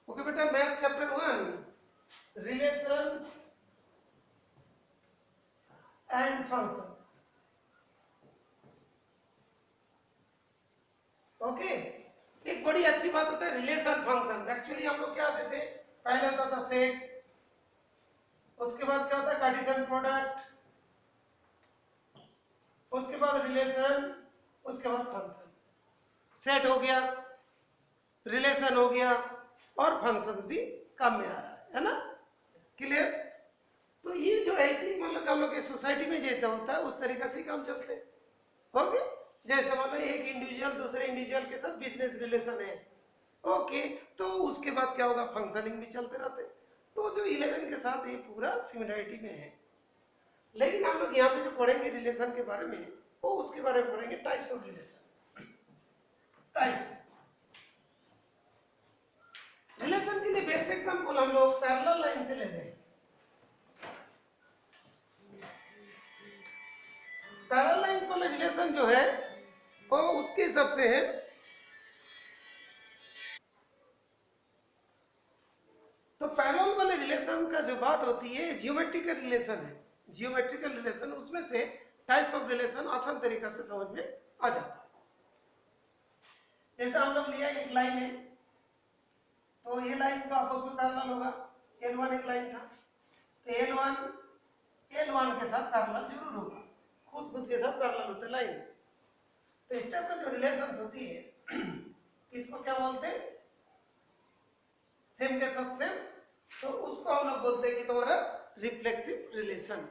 Okay बेटा, math chapter 1 relations and functions. Okay, एक बड़ी अच्छी बात होता है रिलेशन फंक्शन। एक्चुअली हम लोग क्या देते हैं, पहले होता था सेट्स, उसके बाद क्या होता है कार्टेशियन प्रोडक्ट, उसके बाद रिलेशन, उसके बाद फंक्शन। सेट हो गया, रिलेशन हो गया, और फंक्शंस भी काम में आ रहा है ना। क्लियर? तो ये जो ऐसी मतलब हम लोग के सोसाइटी में जैसा होता है उस तरीके से काम चलते हैं। ओके, जैसे मतलब एक इंडिविजुअल दूसरे इंडिविजुअल के साथ बिजनेस रिलेशन है, ओके, तो उसके बाद क्या होगा, फंक्शनिंग भी चलते रहते हैं। तो जो 11 के साथ ये पूरा सिमिलरिटी में है। लेकिन हम लोग यहाँ पे जो पढ़ेंगे रिलेशन के बारे में, वो उसके बारे में पढ़ेंगे types of relation. Types relation के लिए बेस्ट एग्जांपल हम लोग पैरेलल लाइन से ले रहे हैं। पैरेलल लाइन वाला रिलेशन जो है वो उसके हिसाब से है, तो पैरेलल वाले रिलेशन का जो बात होती है जियोमेट्रिकल रिलेशन है। जियोमेट्रिकल रिलेशन उसमें से टाइप्स ऑफ रिलेशन आसान तरीका से समझ में आ जाता है। जैसे हम लोग लिया एक लाइन है, तो ये लाइन तो आपस में पैरेलल होगा। L1 एक लाइन था, तो L1 के साथ पैरेलल जरूर होगा, खुद के साथ पैरेलल होते हैं लाइंस। तो इस टाइप का जो रिलेशंस होती है इसको क्या बोलते हैं, सेम के साथ सेम, तो उसको हम लोग बोलते हैं कि तुम्हारा रिफ्लेक्सिव रिलेशन।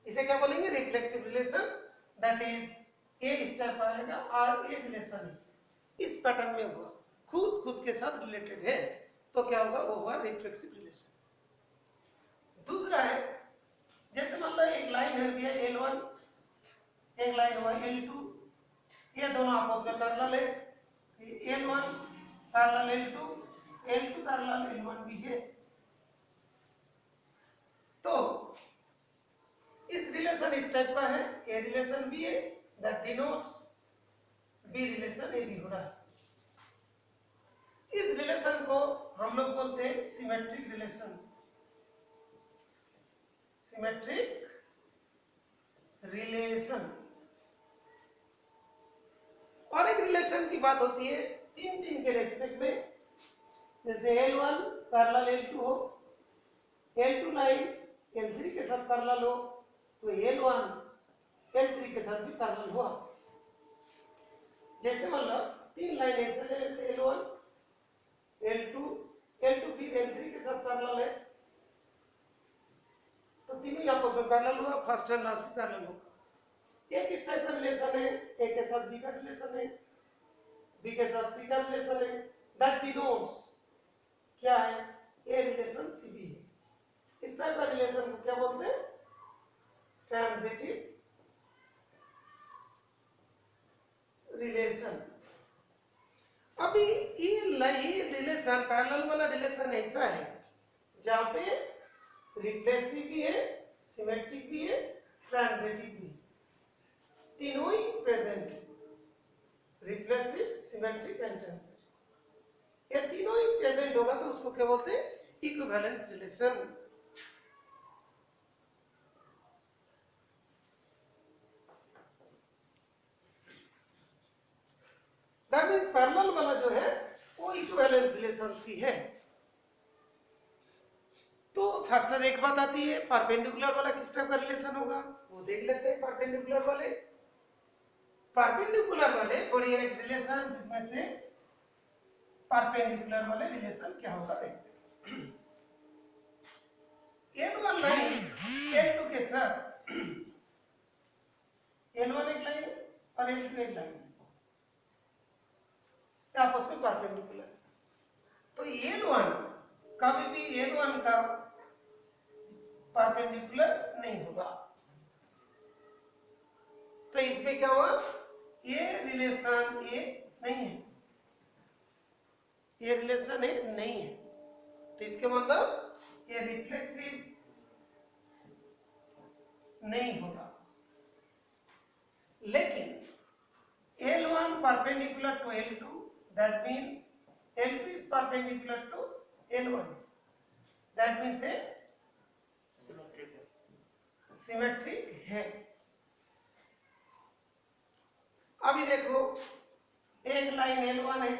इसे क्या बोलेंगे, reflexive relation. That is a step आएगा और ए रिलेशन इस पैटर्न में हुआ, खुद के साथ रिलेटेड है, तो क्या होगा, वो हुआ रिफ्लेक्सिव रिलेशन। दूसरा है, जैसे मान लो एक लाइन है गया L1, एक लाइन हुआ L2, ये दोनों आपस में पैरेलल है, L1 parallel L2, L2 parallel L1 भी है। तो इस रिलेशन इस टाइप का है, ए रिलेशन बी है, that denotes B relation A B हो रहा है। इस रिलेशन को हम लोग बोलते हैं सिमेट्रिक रिलेशन। Symmetric relation. और एक रिलेशन की बात होती है तीन के रेस्पेक्ट में, जैसे L1 पैरेलल L2 हो, L2 लाइन L3 के साथ पैरेलल हो, तो L1 L3 के साथ भी पैरेलल हुआ। जैसे मतलब तीन लाइन ऐसे ले लेते, L1 L2 L2 फिर L3 के साथ पैरेलल है, तो तीनों आपस में पैरेलल हुआ, फर्स्ट एंड लास्ट भी पैरेलल होगा। एक इस टाइप का रिलेशन है, ए के साथ बी का रिलेशन है, बी के साथ सी का रिलेशन है, दैट डिनोट्स क्या है, ए रिलेशन सी बी है। इस टाइप का रिलेशन को क्या बोलते हैं, ट्रांजिटिव रिलेशन। अभी ये रिलेशन पैरेलल वाला रिलेशन ऐसा है जहां पे रिफ्लेक्सिव भी है, सिमेट्रिक भी है, ट्रांजिटिव भी है, तीनों ही प्रेजेंट है, रिफ्लेक्सिव, सिमेट्रिक एंड ट्रांजिटिव। ये तीनों ही प्रेजेंट होगा तो उसको क्या बोलते हैं, equivalence relation. That means parallel वाला जो है वो इक्विवेलेंस रिलेशंस की है। तो साथ साथ एक बात आती है, परपेंडिकुलर वाला किस टाइप का रिलेशन होगा वो देख लेते हैं। परपेंडिकुलर वाले बढ़िया एक रिलेशन, जिसमें से परपेंडिकुलर वाले रिलेशन क्या होगा देखते हैं। L1 लाइन L2 के साथ, L1 एक लाइन और L2 एक लाइन आपस में परपेंडिकुलर, तो L1 कभी भी L1 का परपेंडिकुलर नहीं होगा। तो इसमें क्या हुआ, ये रिलेशन ए नहीं है, ये रिलेशन ए नहीं है, तो इसके मतलब ये रिफ्लेक्सिव नहीं होगा। लेकिन L1 perpendicular to L2, that means L2 is perpendicular to L1, that means a symmetric है। अभी देखो एक लाइन L1 है,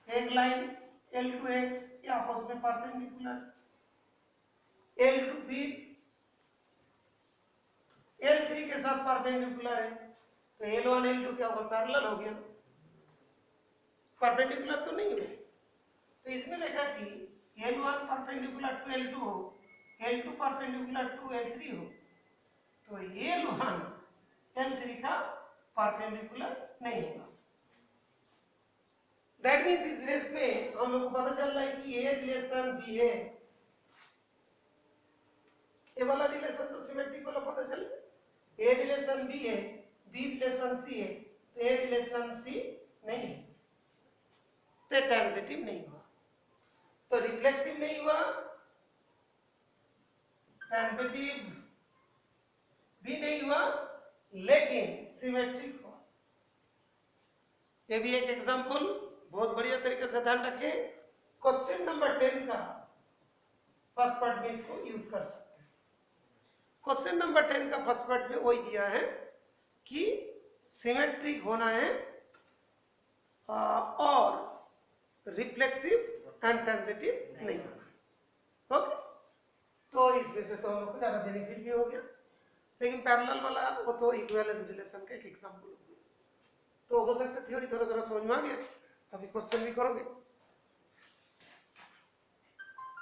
एक लाइन L2 है, ये आपस में परपेंडिकुलर, L2 भी L3 के साथ परपेंडिकुलर है, तो L1 L2 क्या होगा, पैरेलल हो गया, परपेंडिकुलर तो नहीं है। तो इसने लिखा कि L1 परपेंडिकुलर टू L2 हो, L2 परपेंडिकुलर टू L3 हो, तो L1 L3 का परपेंडिकुलर नहीं होगा। दैट मीन्स इस रेस में हम लोग को पता चल रहा है कि ए रिलेशन बी है, ये वाला रिलेशन तो सिमेट्रिक वाला पता चल, ए रिलेशन बी है, बी रिलेशन सी है, तो ए रिलेशन सी नहीं है, तो ट्रांजिटिव नहीं हुआ, तो रिफ्लेक्सिव नहीं हुआ, ट्रांजिटिव भी नहीं हुआ, लेकिन सिमेट्रिक हुआ। ये भी एक एग्जांपल बहुत बढ़िया तरीके से ध्यान रखें, क्वेश्चन नंबर 10 का फर्स्ट पार्ट में इसको यूज कर सकते हैं। क्वेश्चन नंबर 10 का फर्स्ट पार्ट में वही दिया है कि सिमेट्रिक होना है और रिफ्लेक्सिव एंड ट्रांजिटिव नहीं होना। ओके, तो इसमें से तो हम लोग को ज्यादा बेनिफिट भी हो गया, लेकिन पैरेलल वाला वो तो इक्विवेलेंस रिलेशन का एक एग्जांपल हो गया, तो हो सकता है थ्योरी थोड़ा थोड़ा समझ में आ गया, अभी क्वेश्चन भी करोगे।